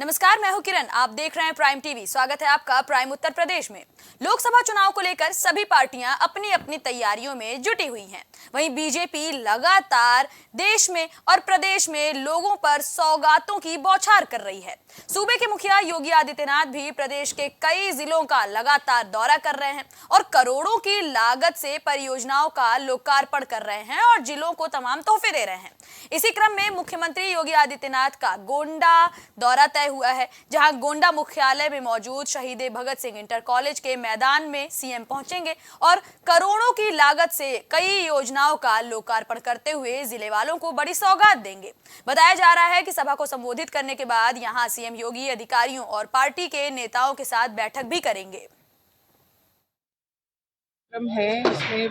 नमस्कार, मैं हूं किरण। आप देख रहे हैं प्राइम टीवी। स्वागत है आपका प्राइम उत्तर प्रदेश में। लोकसभा चुनाव को लेकर सभी पार्टियां अपनी अपनी तैयारियों में जुटी हुई हैं। वहीं बीजेपी लगातार देश में और प्रदेश में लोगों पर सौगातों की बौछार कर रही है। सूबे के मुखिया योगी आदित्यनाथ भी प्रदेश के कई जिलों का लगातार दौरा कर रहे हैं और करोड़ों की लागत से परियोजनाओं का लोकार्पण कर रहे हैं और जिलों को तमाम तोहफे दे रहे हैं। इसी क्रम में मुख्यमंत्री योगी आदित्यनाथ का गोंडा दौरा तय हुआ है, जहां गोंडा मुख्यालय में मौजूद शहीद भगत सिंह इंटर कॉलेज के मैदान में सीएम पहुंचेंगे और करोड़ों की लागत से कई योजनाओं का लोकार्पण करते हुए जिले वालों को बड़ी सौगात देंगे। बताया जा रहा है कि सभा को संबोधित करने के बाद यहां सीएम योगी अधिकारियों और पार्टी के नेताओं के साथ बैठक भी करेंगे। कार्यक्रम है, इसमें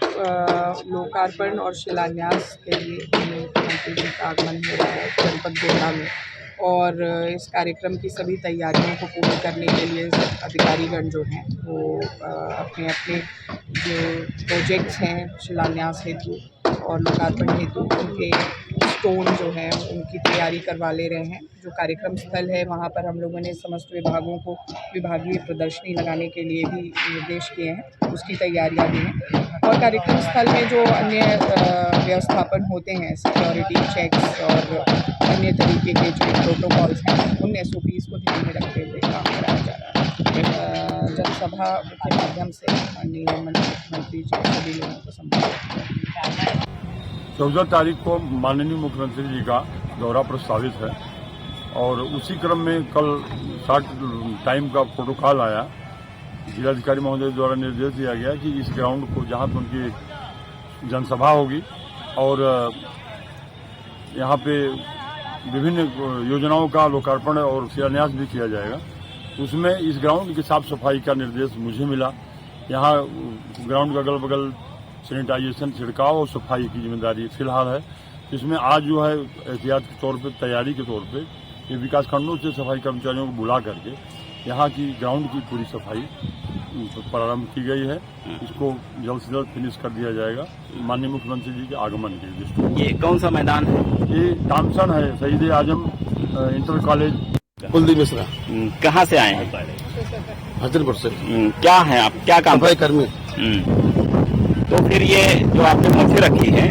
लोकार्पण और शिलान्यास के लिए मुख्यमंत्री जी का आगमन हो रहा है जनपद गोंडा में। और इस कार्यक्रम की सभी तैयारियों को पूरी करने के लिए अधिकारीगण जो हैं वो अपने अपने जो प्रोजेक्ट्स हैं शिलान्यास हेतु और लोकार्पण हेतु उनके स्टोन जो है उनकी तैयारी करवा ले रहे हैं। जो कार्यक्रम स्थल है वहाँ पर हम लोगों ने समस्त विभागों को विभागीय प्रदर्शनी लगाने के लिए भी निर्देश किए हैं, उसकी तैयारियाँ भी हैं। और कार्यक्रम स्थल में जो अन्य व्यवस्थापन होते हैं, सिक्योरिटी चेक्स और अन्य तरीके के जो प्रोटोकॉल्स हैं, उन SOPs को ध्यान में रखते हुए काम कराया जा रहा है। जनसभा के माध्यम से माननीय मुख्यमंत्री जी सभी लोगों को संबोधित 14 तारीख को माननीय मुख्यमंत्री जी का दौरा प्रस्तावित है और उसी क्रम में कल शॉर्ट टाइम का प्रोटोकॉल आया। जिलाधिकारी महोदय द्वारा निर्देश दिया गया कि इस ग्राउंड को जहाँ पर उनकी जनसभा होगी और यहाँ पे विभिन्न योजनाओं का लोकार्पण और शिलान्यास भी किया जाएगा, उसमें इस ग्राउंड की साफ सफाई का निर्देश मुझे मिला। यहाँ ग्राउंड के अगल बगल सैनिटाइजेशन, छिड़काव और सफाई की जिम्मेदारी फिलहाल है। इसमें आज जो है एहतियात के तौर पे, तैयारी के तौर पे ये विकास खंडों से सफाई कर्मचारियों को बुला करके यहाँ की ग्राउंड की पूरी सफाई प्रारंभ की गई है। इसको जल्द से जल्द फिनिश कर दिया जाएगा माननीय मुख्यमंत्री जी के आगमन के दृष्टि। ये कौन सा मैदान है? ये थामसन है, शहीद आजम इंटर कॉलेज। कुलदीप मिश्रा। कहाँ से आए हैं? हजरपुर से। क्या है आप, क्या काम? सफाई कर्मी। तो फिर ये जो आपने मूर्ति रखी है,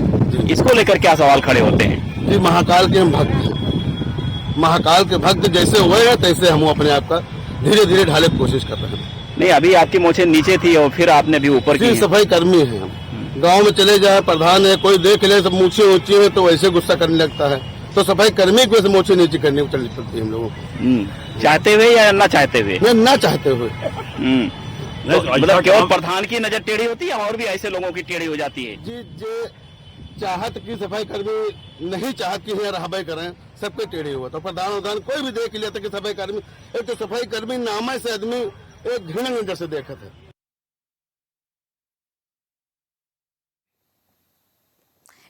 इसको लेकर क्या सवाल खड़े होते हैं? जी, महाकाल के हम भक्त हैं। महाकाल के भक्त जैसे हुए तैसे हम अपने आप का धीरे धीरे ढाले की कोशिश कर रहे हैं। नहीं, अभी आपकी मूछें नीचे थी और फिर आपने भी ऊपर की। सफाई कर्मी है हम। गांव में चले जाए, प्रधान है, कोई देख ले सब मूछें ऊंची है तो वैसे गुस्सा करने लगता है, तो सफाई कर्मी को वैसे मूछें नीचे करनी चलनी पड़ती है हम लोगों को। चाहते हुए या न चाहते हुए? न चाहते हुए। मतलब केवल प्रधान की नजर टेढ़ी होती है और भी ऐसे लोगों की टेढ़ी हो जाती है? जी, जो चाहत की सफाई कर्मी नहीं चाहत की है रहबे करें, सबके टेढ़े हुआ। तो प्रधान कोई भी देख लिया था कि सफाई कर्मी, एक तो सफाई कर्मी नामे से आदमी एक घृणा नजर से देखा था।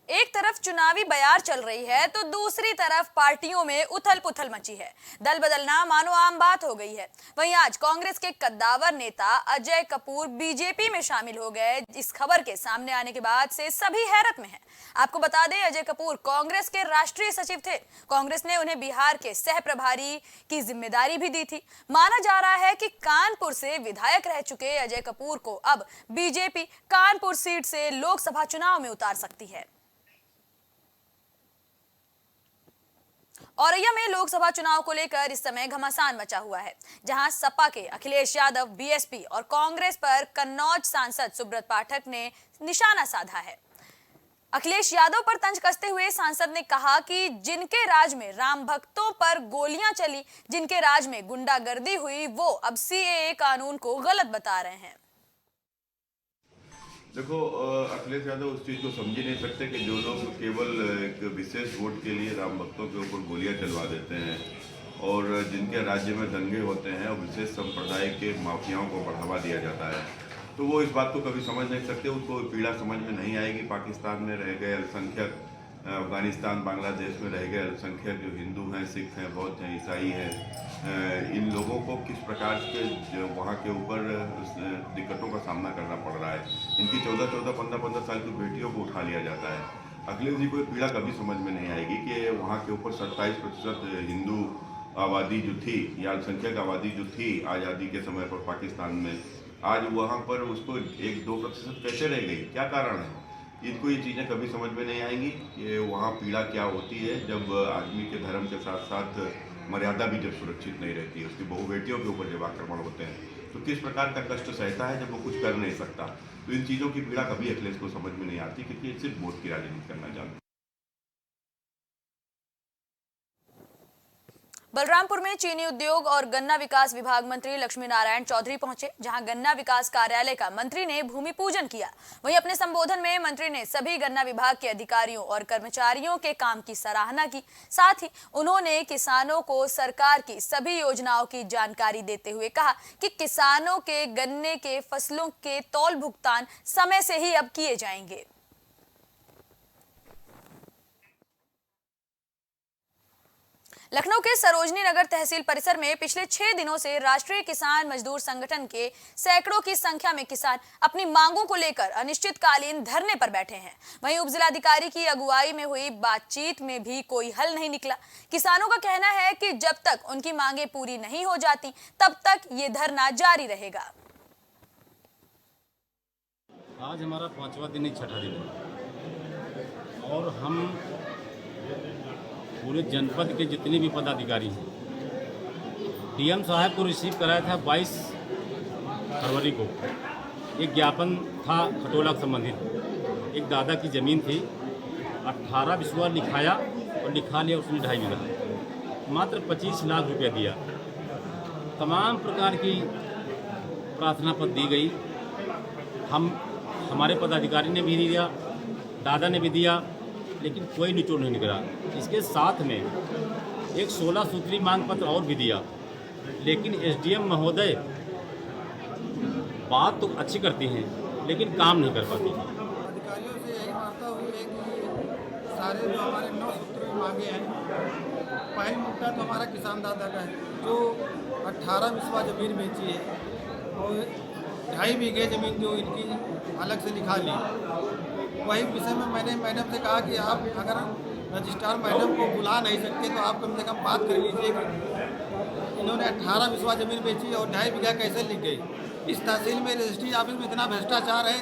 एक तरफ चुनावी बयार चल रही है तो दूसरी तरफ पार्टियों में उथल पुथल मची है। दल बदलना मानो आम बात हो गई है। वहीं आज कांग्रेस के कद्दावर नेता अजय कपूर बीजेपी में शामिल हो गए। इस खबर के सामने आने के बाद से सभी हैरत में हैं। आपको बता दें, अजय कपूर कांग्रेस के राष्ट्रीय सचिव थे। कांग्रेस ने उन्हें बिहार के सह प्रभारी की जिम्मेदारी भी दी थी। माना जा रहा है कि कानपुर से विधायक रह चुके अजय कपूर को अब बीजेपी कानपुर सीट से लोकसभा चुनाव में उतार सकती है। औरैया में लोकसभा चुनाव को लेकर इस समय घमासान मचा हुआ है, जहां सपा के अखिलेश यादव, बीएसपी और कांग्रेस पर कन्नौज सांसद सुब्रत पाठक ने निशाना साधा है। अखिलेश यादव पर तंज कसते हुए सांसद ने कहा कि जिनके राज में राम भक्तों पर गोलियां चली, जिनके राज में गुंडागर्दी हुई, वो अब CAA कानून को गलत बता रहे हैं। देखो, अखिलेश यादव उस चीज़ को समझ ही नहीं सकते कि जो लोग केवल एक विशेष वोट के लिए राम भक्तों के ऊपर गोलियां चलवा देते हैं और जिनके राज्य में दंगे होते हैं और विशेष संप्रदाय के माफियाओं को बढ़ावा दिया जाता है, तो वो इस बात को कभी समझ नहीं सकते। उनको पीड़ा समझ में नहीं आएगी। पाकिस्तान में रह गए अल्पसंख्यक, अफगानिस्तान, बांग्लादेश में रह गए अल्पसंख्यक जो हिंदू हैं, सिख हैं, बौद्ध हैं, ईसाई हैं, इन लोगों को किस प्रकार के जो वहाँ के ऊपर दिक्कतों का सामना करना पड़ रहा है। इनकी 14-14, 15-15 साल की बेटियों को उठा लिया जाता है। अखिलेश जी को पीड़ा कभी समझ में नहीं आएगी कि वहाँ के ऊपर 27% हिंदू आबादी जो थी या अल्पसंख्यक आबादी जो थी आज़ादी के समय पर पाकिस्तान में, आज वहाँ पर उसको 1-2% कैसे रह गई, क्या कारण है? इनको ये चीज़ें कभी समझ में नहीं आएंगी कि वहाँ पीड़ा क्या होती है जब आदमी के धर्म के साथ साथ मर्यादा भी जब सुरक्षित नहीं रहती है, उसकी बहु बेटियों के ऊपर जब आक्रमण होते हैं तो किस प्रकार का कष्ट सहता है जब वो कुछ कर नहीं सकता। तो इन चीज़ों की पीड़ा कभी अखिलेश को समझ में नहीं आती, क्योंकि ये सिर्फ वोट की राजनीति करना जानते हैं। बलरामपुर में चीनी उद्योग और गन्ना विकास विभाग मंत्री लक्ष्मी नारायण चौधरी पहुंचे, जहां गन्ना विकास कार्यालय का मंत्री ने भूमि पूजन किया। वहीं अपने संबोधन में मंत्री ने सभी गन्ना विभाग के अधिकारियों और कर्मचारियों के काम की सराहना की। साथ ही उन्होंने किसानों को सरकार की सभी योजनाओं की जानकारी देते हुए कहा कि किसानों के गन्ने के फसलों के तौल भुगतान समय से ही अब किए जाएंगे। लखनऊ के सरोजनी नगर तहसील परिसर में पिछले 6 दिनों से राष्ट्रीय किसान मजदूर संगठन के सैकड़ों की संख्या में किसान अपनी मांगों को लेकर अनिश्चितकालीन धरने पर बैठे हैं। वहीं उपजिलाधिकारी की अगुवाई में हुई बातचीत में भी कोई हल नहीं निकला। किसानों का कहना है कि जब तक उनकी मांगें पूरी नहीं हो जाती तब तक ये धरना जारी रहेगा। आज हमारा 5वां दिन ही छठा दिन है और हम पूरे जनपद के जितने भी पदाधिकारी हैं, डीएम साहब को रिसीव कराया था 22 फरवरी को। एक ज्ञापन था खटोला से संबंधित, एक दादा की ज़मीन थी, 18 बिस्वा लिखाया और लिखा लिया उसने 2.5 बीघा, मात्र 25 लाख रुपया दिया। तमाम प्रकार की प्रार्थना पत्र दी गई, हमारे पदाधिकारी ने भी दिया, दादा ने भी दिया, लेकिन कोई निचोड़ नहीं निकला। इसके साथ में एक 16 सूत्री मांग पत्र और भी दिया, लेकिन एसडीएम महोदय बात तो अच्छी करती हैं लेकिन काम नहीं कर पाती। अधिकारियों से यही वार्ता हुई है कि सारे जो हमारे 9 सूत्री मांगे हैं, पहली मुद्दा तो हमारा किसान दादा का है जो 18 बिस्वा ज़मीन बेची है और 2.5 बीघे ज़मीन जो इनकी अलग से लिखा ली। वही विषय में मैंने मैडम से कहा कि आप अगर रजिस्ट्रार मैडम को बुला नहीं सकते तो आप कम से कम बात कर लीजिए कि इन्होंने 18 बिस्वा ज़मीन बेची और 2.5 बीघा कैसे लिख गई। इस तहसील में रजिस्ट्री ऑफिस में इतना भ्रष्टाचार है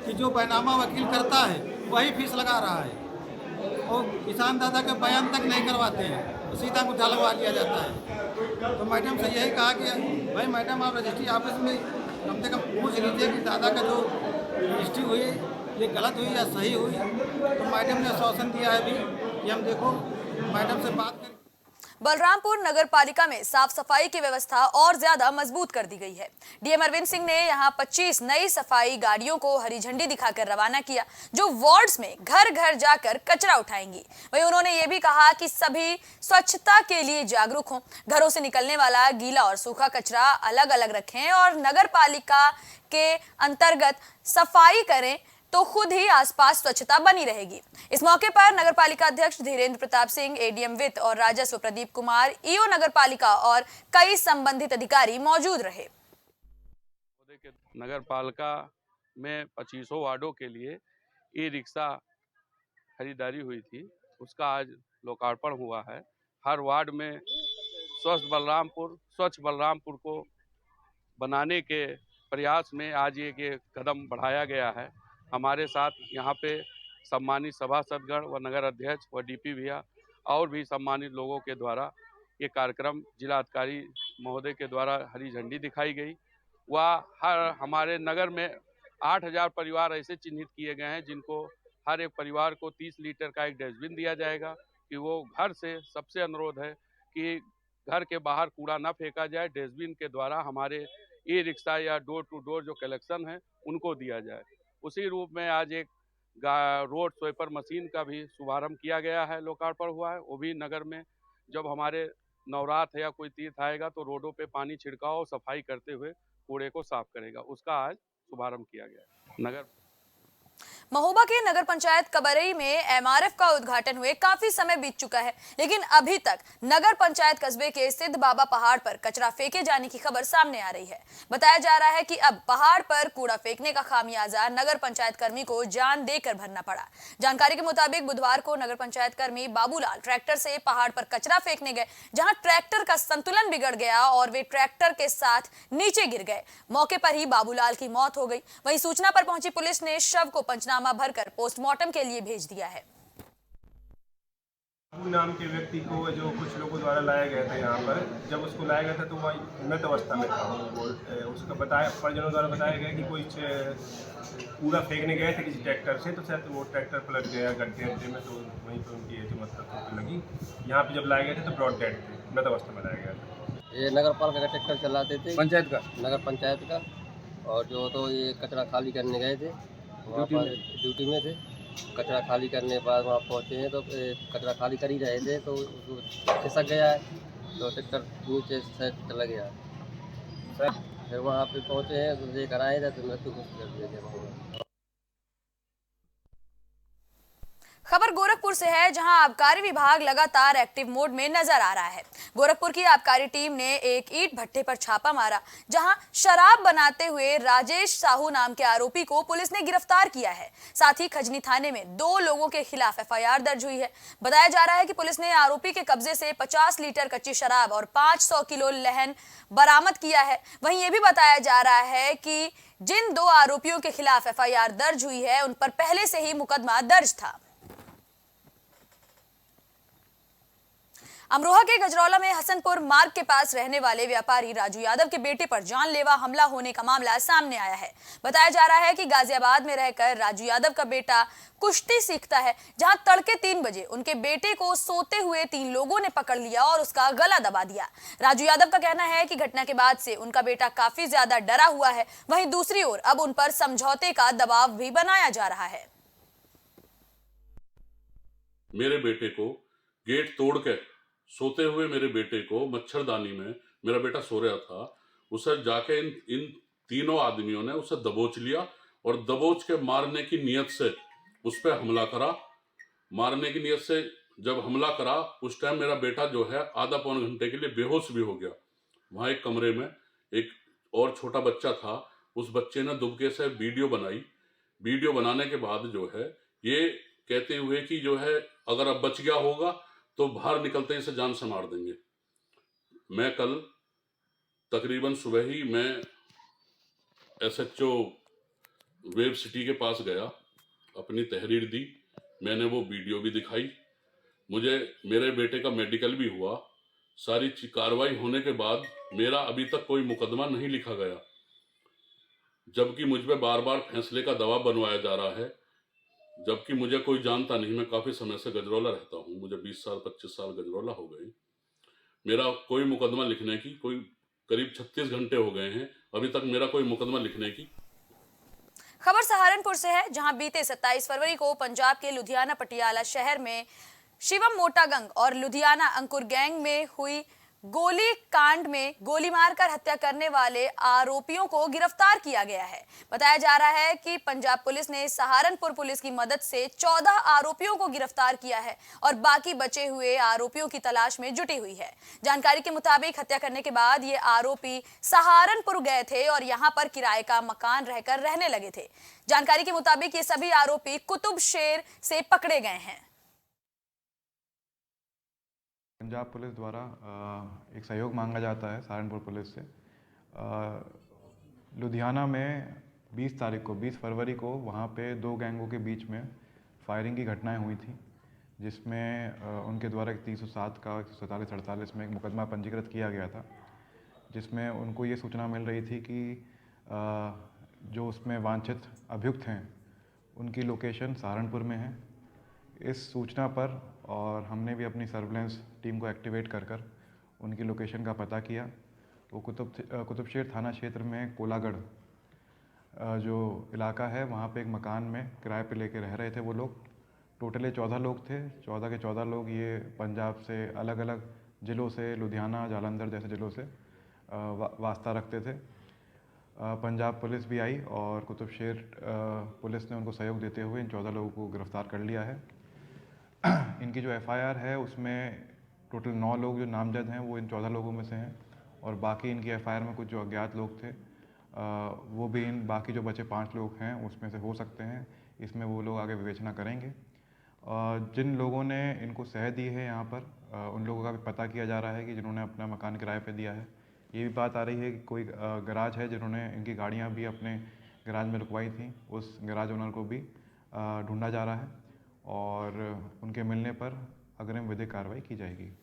कि जो बैनामा वकील करता है वही फीस लगा रहा है और किसान दादा के बयान तक नहीं करवाते हैं, तो सीधा मुद्दा लगवा लिया जाता है। तो मैडम से यही कहा कि भाई मैडम आप रजिस्ट्री ऑफिस में कम से कम पूछ लीजिए कि दादा का जो रजिस्ट्री हुई ये गलत हुई या सही हुई। तो मैडम ने आश्वासन दिया है अभी कि हम देखो मैडम से बात करें। बलरामपुर नगर पालिका में साफ सफाई की व्यवस्था और ज्यादा मजबूत कर दी गई है। डीएम अरविंद सिंह ने यहां 25 नई सफाई गाड़ियों को हरी झंडी दिखाकर रवाना किया, जो वार्ड्स में घर घर जाकर कचरा उठाएंगी। वहीं उन्होंने ये भी कहा कि सभी स्वच्छता के लिए जागरूक हों, घरों से निकलने वाला गीला और सूखा कचरा अलग अलग रखें और नगर पालिका के अंतर्गत सफाई करें तो खुद ही आसपास स्वच्छता बनी रहेगी। इस मौके पर नगर पालिका अध्यक्ष धीरेन्द्र प्रताप सिंह, एडीएम वित्त और राजस्व प्रदीप कुमार, ईओ नगर पालिका और कई संबंधित अधिकारी मौजूद रहे। नगर पालिका में 25 वार्डों के लिए ई रिक्शा खरीदारी हुई थी, उसका आज लोकार्पण हुआ है। हर वार्ड में स्वच्छ बलरामपुर को बनाने के प्रयास में आज ये कदम बढ़ाया गया है। हमारे साथ यहाँ पे सम्मानित सभासदगण व नगर अध्यक्ष व डीपी भैया और भी सम्मानित लोगों के द्वारा ये कार्यक्रम जिलाधिकारी महोदय के द्वारा हरी झंडी दिखाई गई। वह हमारे नगर में 8000 परिवार ऐसे चिन्हित किए गए हैं जिनको हर एक परिवार को 30 लीटर का एक डस्टबिन दिया जाएगा कि वो घर से, सबसे अनुरोध है कि घर के बाहर कूड़ा ना फेंका जाए, डस्टबिन के द्वारा हमारे ई रिक्शा या डोर टू डोर जो कलेक्शन है उनको दिया जाए। उसी रूप में आज एक रोड स्वेपर मशीन का भी शुभारंभ किया गया है, लोकार्पण हुआ है। वो भी नगर में जब हमारे नवरात्र या कोई तीर्थ आएगा तो रोडों पे पानी छिड़काव और सफाई करते हुए कूड़े को साफ करेगा, उसका आज शुभारंभ किया गया है। नगर महोबा के नगर पंचायत कबरई में एमआरएफ का उद्घाटन हुए काफी समय बीत चुका है, लेकिन अभी तक नगर पंचायत कस्बे के सिद्ध बाबा पहाड़ पर कचरा फेंके जाने की खबर सामने आ रही है। बताया जा रहा है कि अब पहाड़ पर कूड़ा फेंकने का खामियाजा नगर पंचायत कर्मी को जान देकर भरना पड़ा। जानकारी के मुताबिक बुधवार को नगर पंचायत कर्मी बाबूलाल ट्रैक्टर से पहाड़ पर कचरा फेंकने गए, जहां ट्रैक्टर का संतुलन बिगड़ गया और वे ट्रैक्टर के साथ नीचे गिर गए। मौके पर ही बाबूलाल की मौत हो गई। वहीं सूचना पर पहुंची पुलिस ने शव को पंचनामा भरकर पोस्टमार्टम के लिए भेज दिया है। बाबू नाम के व्यक्ति को जो कुछ लोगों द्वारा लाया गया था यहाँ पर, जब उसको लाया गया था तो वह मृत अवस्था में था। उसका परिजनों द्वारा बताया गया कि कोई कूड़ा फेंकने गए थे किसी ट्रैक्टर से, तो शायद वो ट्रैक्टर पलट गया गड्ढे में, तो वहीं पर उनकी जो मतलब लगी। यहाँ पे जब लाए गए थे तो ब्रॉड डेड थे, मृत अवस्था में लाया गया था। ये नगर पालिका का ट्रैक्टर चलाते थे, पंचायत का, नगर पंचायत का, और जो तो ये कचरा खाली करने गए थे, वहाँ पर ड्यूटी में थे। कचरा खाली करने के बाद वहाँ पहुँचे हैं तो कचरा खाली कर ही रहे थे तो खिसक गया है, तो ट्रैक्टर नीचे से चला गया। फिर वहाँ पे पहुँचे हैं तो लेकर आए थे तो मृत्यु घोषित कर दिया गया। खबर गोरखपुर से है, जहां आबकारी विभाग लगातार एक्टिव मोड में नजर आ रहा है। गोरखपुर की आबकारी टीम ने एक ईंट भट्टे पर छापा मारा, जहां शराब बनाते हुए राजेश साहू नाम के आरोपी को पुलिस ने गिरफ्तार किया है। साथ ही खजनी थाने में 2 लोगों के खिलाफ एफआईआर दर्ज हुई है। बताया जा रहा है कि पुलिस ने आरोपी के कब्जे से 50 लीटर कच्ची शराब और 500 किलो लहन बरामद किया है। वहीं ये भी बताया जा रहा है कि जिन 2 आरोपियों के खिलाफ एफआईआर दर्ज हुई है, उन पर पहले से ही मुकदमा दर्ज था। अमरोहा के गजरौला में हसनपुर मार्ग के पास रहने वाले व्यापारी राजू यादव के बेटे पर जानलेवा हमला होने का मामला सामने आया है। बताया जा रहा है कि गाजियाबाद में रहकर राजू यादव का बेटा कुश्ती सीखता है, जहां तड़के 3 बजे उनके बेटे को सोते हुए 3 लोगों ने पकड़ लिया और उसका गला दबा दिया। राजू यादव का कहना है कि घटना के बाद से उनका बेटा काफी ज्यादा डरा हुआ है। वहीं दूसरी ओर अब उन पर समझौते का दबाव भी बनाया जा रहा है। मेरे बेटे को गेट तोड़ के सोते हुए मेरे बेटे को मच्छरदानी में, मेरा बेटा सो रहा था, उसे जाके इन तीनों आदमियों ने उसे दबोच लिया और दबोच के मारने की नियत से उस पर हमला करा। मारने की नियत से जब हमला करा, उस टाइम मेरा बेटा जो है आधा पौन घंटे के लिए बेहोश भी हो गया। वहाँ एक कमरे में एक और छोटा बच्चा था, उस बच्चे ने दुबके से वीडियो बनाई। वीडियो बनाने के बाद जो है ये कहते हुए कि जो है अगर अब बच गया होगा तो बाहर निकलते ही इसे जान से मार देंगे। मैं कल तकरीबन सुबह ही मैं SHO वेब सिटी के पास गया, अपनी तहरीर दी, मैंने वो वीडियो भी दिखाई। मुझे मेरे बेटे का मेडिकल भी हुआ। सारी कार्रवाई होने के बाद मेरा अभी तक कोई मुकदमा नहीं लिखा गया, जबकि मुझ पर बार बार फैसले का दबाव बनवाया जा रहा है, जबकि मुझे कोई जानता नहीं। मैं काफ़ी समय से गजरौला रहता हूँ, मुझे 20 साल 25 साल गजरौला हो गए। मेरा कोई मुकदमा लिखने की कोई करीब 36 घंटे हो गए हैं, अभी तक मेरा कोई मुकदमा लिखने की। खबर सहारनपुर से है, जहां बीते 27 फरवरी को पंजाब के लुधियाना पटियाला शहर में शिवम मोटागंग और लुधियाना अंकुर गैंग में हुई गोली कांड में गोली मारकर हत्या करने वाले आरोपियों को गिरफ्तार किया गया है। बताया जा रहा है कि पंजाब पुलिस ने सहारनपुर पुलिस की मदद से 14 आरोपियों को गिरफ्तार किया है और बाकी बचे हुए आरोपियों की तलाश में जुटी हुई है। जानकारी के मुताबिक हत्या करने के बाद ये आरोपी सहारनपुर गए थे और यहां पर किराए का मकान रहकर रहने लगे थे। जानकारी के मुताबिक ये सभी आरोपी कुतुब शेर से पकड़े गए हैं। पंजाब पुलिस द्वारा एक सहयोग मांगा जाता है सहारनपुर पुलिस से। लुधियाना में 20 फरवरी को वहाँ पे 2 गैंगों के बीच में फायरिंग की घटनाएं हुई थी, जिसमें उनके द्वारा 307 का 147-48 में एक मुकदमा पंजीकृत किया गया था, जिसमें उनको ये सूचना मिल रही थी कि जो उसमें वांछित अभियुक्त हैं उनकी लोकेशन सहारनपुर में है। इस सूचना पर और हमने भी अपनी सर्विलेंस टीम को एक्टिवेट कर उनकी लोकेशन का पता किया। तो कुतुबशेर थाना क्षेत्र में कोलागढ़ जो इलाका है, वहाँ पे एक मकान में किराए पे लेके रह रहे थे वो लोग। टोटली 14 लोग थे। 14 के 14 लोग ये पंजाब से अलग अलग ज़िलों से, लुधियाना, जालंधर जैसे ज़िलों से वास्ता रखते थे। पंजाब पुलिस भी आई और कुतुबशेर पुलिस ने उनको सहयोग देते हुए इन 14 लोगों को गिरफ्तार कर लिया है। इनकी जो FIR है उसमें टोटल 9 लोग जो नामजद हैं वो इन 14 लोगों में से हैं और बाकी इनकी FIR में कुछ जो अज्ञात लोग थे वो भी इन बाकी जो बचे 5 लोग हैं उसमें से हो सकते हैं। इसमें वो लोग आगे विवेचना करेंगे। जिन लोगों ने इनको सह दी है यहाँ पर उन लोगों का भी पता किया जा रहा है कि जिन्होंने अपना मकान किराए पे दिया है। ये भी बात आ रही है कि कोई गराज है जिन्होंने इनकी गाड़ियाँ भी अपने गराज में रुकवाई थी, उस गराज ओनर को भी ढूंढा जा रहा है और उनके मिलने पर अग्रिम विधिक कार्रवाई की जाएगी।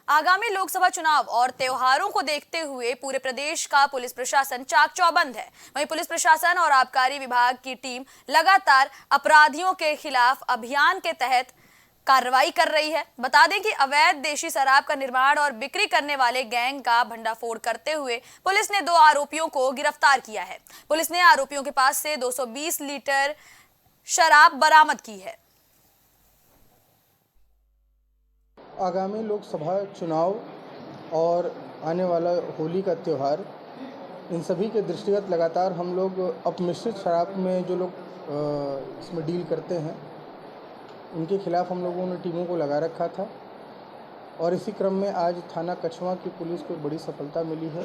आगामी लोकसभा चुनाव और त्योहारों को देखते हुए पूरे प्रदेश का पुलिस प्रशासन चाक चौबंद है। वहीं पुलिस प्रशासन और आबकारी विभाग की टीम लगातार अपराधियों के खिलाफ अभियान के तहत कार्रवाई कर रही है। बता दें कि अवैध देशी शराब का निर्माण और बिक्री करने वाले गैंग का भंडाफोड़ करते हुए पुलिस ने 2 आरोपियों को गिरफ्तार किया है। पुलिस ने आरोपियों के पास से 220 लीटर शराब बरामद की है। आगामी लोकसभा चुनाव और आने वाला होली का त्यौहार, इन सभी के दृष्टिगत लगातार हम लोग अपमिश्रित शराब में जो लोग इसमें डील करते हैं उनके खिलाफ हम लोगों ने टीमों को लगा रखा था और इसी क्रम में आज थाना कछवा की पुलिस को बड़ी सफलता मिली है,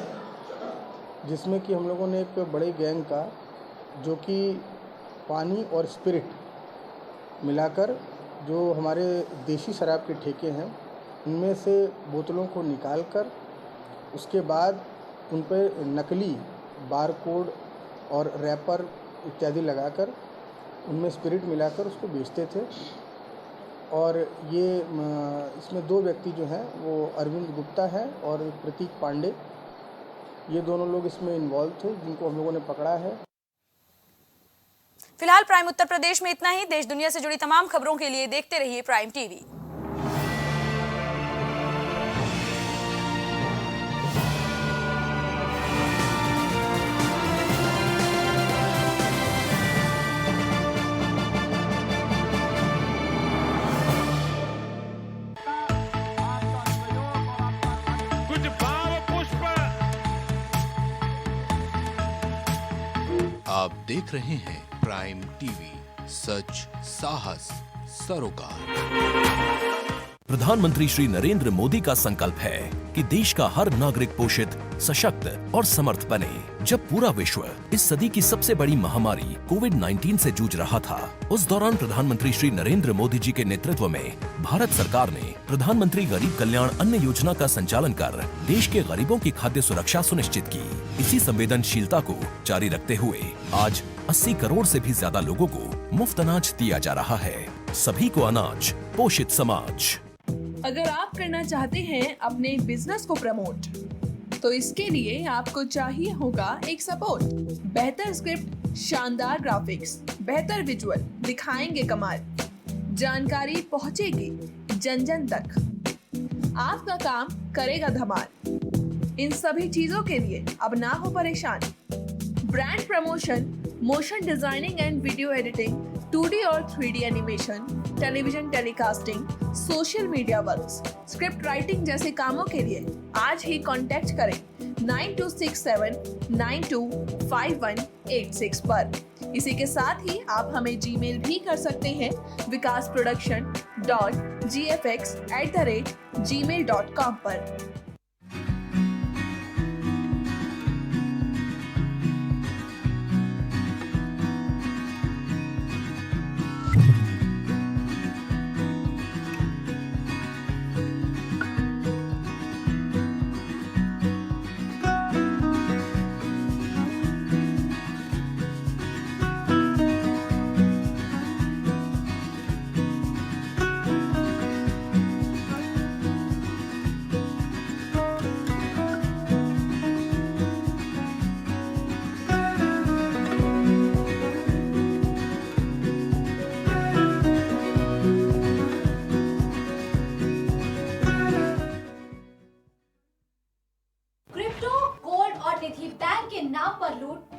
जिसमें कि हम लोगों ने एक बड़े गैंग का जो कि पानी और स्पिरिट मिलाकर जो हमारे देशी शराब के ठेके हैं उनमें से बोतलों को निकालकर उसके बाद उन पर नकली बारकोड और रैपर इत्यादि लगाकर उनमें स्पिरिट मिलाकर उसको बेचते थे। और ये इसमें 2 व्यक्ति जो हैं वो अरविंद गुप्ता है और प्रतीक पांडे, ये दोनों लोग इसमें इन्वॉल्व थे जिनको हम लोगों ने पकड़ा है। फिलहाल प्राइम उत्तर प्रदेश में इतना ही। देश दुनिया से जुड़ी तमाम खबरों के लिए देखते रहिए प्राइम टीवी। कुछ भाव पुष्प। आप देख रहे हैं प्राइम टीवी, सच साहस सरोकार। प्रधानमंत्री श्री नरेंद्र मोदी का संकल्प है कि देश का हर नागरिक पोषित, सशक्त और समर्थ बने। जब पूरा विश्व इस सदी की सबसे बड़ी महामारी कोविड-19 से जूझ रहा था, उस दौरान प्रधानमंत्री श्री नरेंद्र मोदी जी के नेतृत्व में भारत सरकार ने प्रधानमंत्री गरीब कल्याण अन्न योजना का संचालन कर देश के गरीबों की खाद्य सुरक्षा सुनिश्चित की। इसी संवेदनशीलता को जारी रखते हुए आज 80 करोड़ से भी ज्यादा लोगों को मुफ्त अनाज दिया जा रहा है। सभी को अनाज, पोषित समाज। अगर आप करना चाहते हैं अपने बिजनेस को प्रमोट, तो इसके लिए आपको चाहिए होगा एक सपोर्ट। बेहतर स्क्रिप्ट, शानदार ग्राफिक्स, बेहतर विजुअल, दिखाएंगे कमाल, जानकारी पहुंचेगी जन जन तक, आपका काम करेगा धमाल। इन सभी चीजों के लिए अब ना हो परेशान। Brand promotion, motion designing and video editing, 2D और 3D animation, television telecasting, social media works, script writing जैसे कामों के लिए आज ही कांटेक्ट करें 9267925186 पर। इसी के साथ ही आप हमें जीमेल भी कर सकते हैं vikasproduction.gfx@gmail.com पर। क्रिप्टो, गोल्ड और निधि बैंक के नाम पर लूट